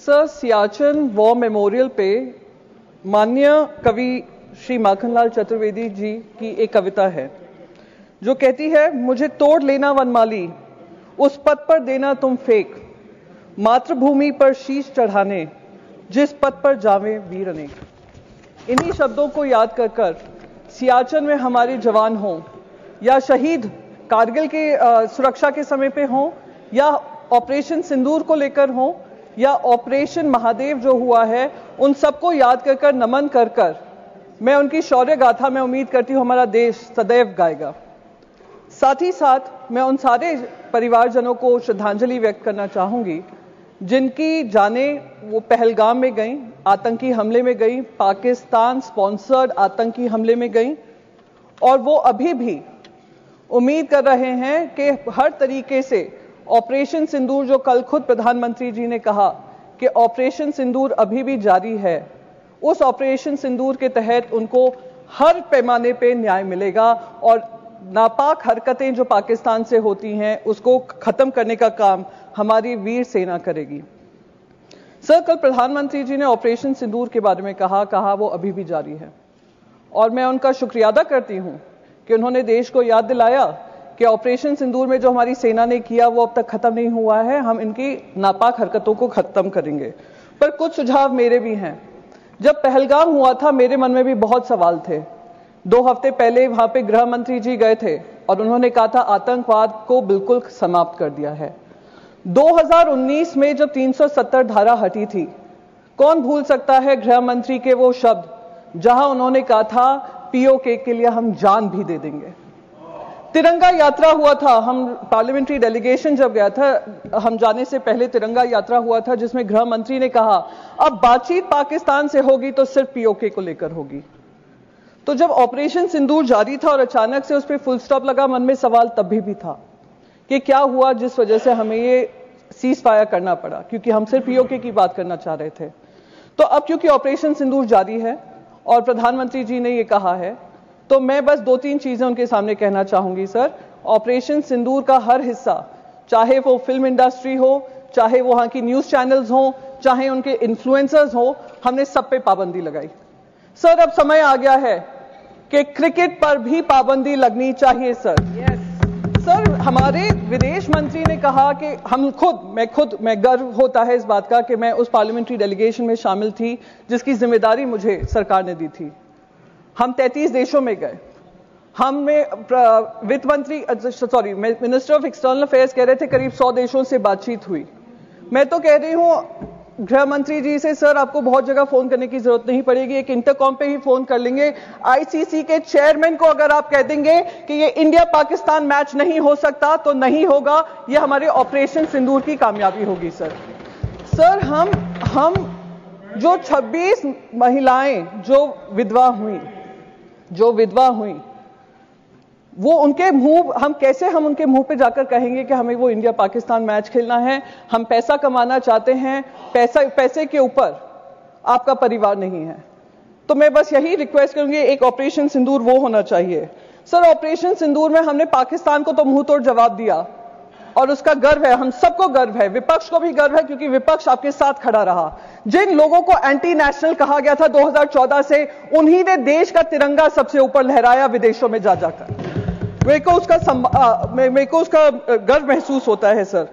Sir, Siachen war memorial पे माननीय कवि श्री माखनलाल चतुर्वेदी जी की एक कविता है जो कहती है, मुझे तोड़ लेना वनमाली, उस पद पर देना तुम फेंक, मातृभूमि पर शीश चढ़ाने, जिस पद पर जावे वीर अनेक। इन्हीं शब्दों को याद कर कर सियाचिन में हमारे जवान हों या शहीद कारगिल के सुरक्षा के समय पे हों या ऑपरेशन सिंदूर को लेकर हों या ऑपरेशन महादेव जो हुआ है, उन सबको याद कर कर नमन कर कर मैं उनकी शौर्य गाथा में उम्मीद करती हूं हमारा देश सदैव गाएगा। साथ ही साथ मैं उन सारे परिवारजनों को श्रद्धांजलि व्यक्त करना चाहूंगी जिनकी जानें वो पहलगाम में गई, आतंकी हमले में गई, पाकिस्तान स्पॉन्सर्ड आतंकी हमले में गई, और वो अभी भी उम्मीद कर रहे हैं कि हर तरीके से ऑपरेशन सिंदूर, जो कल खुद प्रधानमंत्री जी ने कहा कि ऑपरेशन सिंदूर अभी भी जारी है, उस ऑपरेशन सिंदूर के तहत उनको हर पैमाने पे न्याय मिलेगा और नापाक हरकतें जो पाकिस्तान से होती हैं उसको खत्म करने का काम हमारी वीर सेना करेगी। सर, कल प्रधानमंत्री जी ने ऑपरेशन सिंदूर के बारे में कहा वो अभी भी जारी है और मैं उनका शुक्रिया अदा करती हूं कि उन्होंने देश को याद दिलाया कि ऑपरेशन सिंदूर में जो हमारी सेना ने किया वो अब तक खत्म नहीं हुआ है, हम इनकी नापाक हरकतों को खत्म करेंगे। पर कुछ सुझाव मेरे भी हैं। जब पहलगाम हुआ था मेरे मन में भी बहुत सवाल थे। 2 हफ्ते पहले वहां पे गृह मंत्री जी गए थे और उन्होंने कहा था आतंकवाद को बिल्कुल समाप्त कर दिया है। 2019 में जब 370 धारा हटी थी, कौन भूल सकता है गृह मंत्री के वो शब्द जहां उन्होंने कहा था पीओके के लिए हम जान भी दे देंगे। तिरंगा यात्रा हुआ था, हम पार्लियामेंट्री डेलीगेशन जब गया था, हम जाने से पहले तिरंगा यात्रा हुआ था जिसमें गृह मंत्री ने कहा अब बातचीत पाकिस्तान से होगी तो सिर्फ पीओके को लेकर होगी। तो जब ऑपरेशन सिंदूर जारी था और अचानक से उस पर फुल स्टॉप लगा, मन में सवाल तभी भी था कि क्या हुआ जिस वजह से हमें ये सीज फायर करना पड़ा, क्योंकि हम सिर्फ पीओके की बात करना चाह रहे थे। तो अब क्योंकि ऑपरेशन सिंदूर जारी है और प्रधानमंत्री जी ने ये कहा है, तो मैं बस 2-3 चीजें उनके सामने कहना चाहूंगी। सर, ऑपरेशन सिंदूर का हर हिस्सा, चाहे वो फिल्म इंडस्ट्री हो, चाहे वहां की न्यूज चैनल्स हो, चाहे उनके इन्फ्लुएंसर्स हो, हमने सब पे पाबंदी लगाई। सर, अब समय आ गया है कि क्रिकेट पर भी पाबंदी लगनी चाहिए। सर, हमारे विदेश मंत्री ने कहा कि मैं गर्व होता है इस बात का कि मैं उस पार्लियामेंट्री डेलीगेशन में शामिल थी जिसकी जिम्मेदारी मुझे सरकार ने दी थी। हम 33 देशों में गए। मिनिस्टर ऑफ एक्सटर्नल अफेयर्स कह रहे थे करीब 100 देशों से बातचीत हुई। मैं तो कह रही हूं गृह मंत्री जी से, सर आपको बहुत जगह फोन करने की जरूरत नहीं पड़ेगी, एक इंटरकॉम पे ही फोन कर लेंगे। आईसीसी के चेयरमैन को अगर आप कह देंगे कि ये इंडिया पाकिस्तान मैच नहीं हो सकता तो नहीं होगा, ये हमारे ऑपरेशन सिंदूर की कामयाबी होगी। सर, हम जो 26 महिलाएं जो विधवा हुई वो उनके मुंह, हम उनके मुंह पे जाकर कहेंगे कि हमें वो इंडिया पाकिस्तान मैच खेलना है, हम पैसा कमाना चाहते हैं, पैसे के ऊपर आपका परिवार नहीं है। तो मैं बस यही रिक्वेस्ट करूंगी, एक ऑपरेशन सिंदूर वो होना चाहिए। सर, ऑपरेशन सिंदूर में हमने पाकिस्तान को तो मुंह तोड़ जवाब दिया और उसका गर्व है, हम सबको गर्व है, विपक्ष को भी गर्व है क्योंकि विपक्ष आपके साथ खड़ा रहा। जिन लोगों को एंटी नेशनल कहा गया था 2014 से, उन्हीं ने देश का तिरंगा सबसे ऊपर लहराया विदेशों में जाकर। मेरे को उसका गर्व महसूस होता है। सर,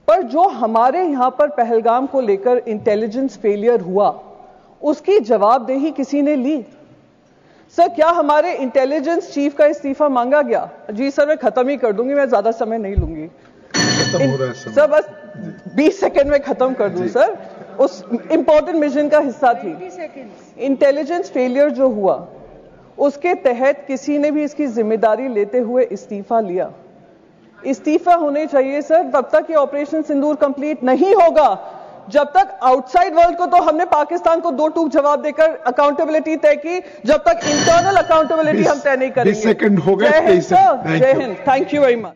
पर जो हमारे यहां पर पहलगाम को लेकर इंटेलिजेंस फेलियर हुआ, उसकी जवाबदेही किसी ने ली? सर, क्या हमारे इंटेलिजेंस चीफ का इस्तीफा मांगा गया? जी सर, मैं खत्म ही कर दूंगी, मैं ज्यादा समय नहीं लूंगी। सर, बस 20 सेकेंड में खत्म कर दूं। सर, उस इंपॉर्टेंट मिशन का हिस्सा थी। इंटेलिजेंस फेलियर जो हुआ उसके तहत किसी ने भी इसकी जिम्मेदारी लेते हुए इस्तीफा लिया। इस्तीफा होने चाहिए सर, तब तक ये ऑपरेशन सिंदूर कंप्लीट नहीं होगा जब तक आउटसाइड वर्ल्ड को तो हमने पाकिस्तान को 2 टूक जवाब देकर अकाउंटेबिलिटी तय की, जब तक इंटरनल अकाउंटेबिलिटी हम तय नहीं करेंगे। 20 सेकंड हो गए। जय Hind, thank you very much.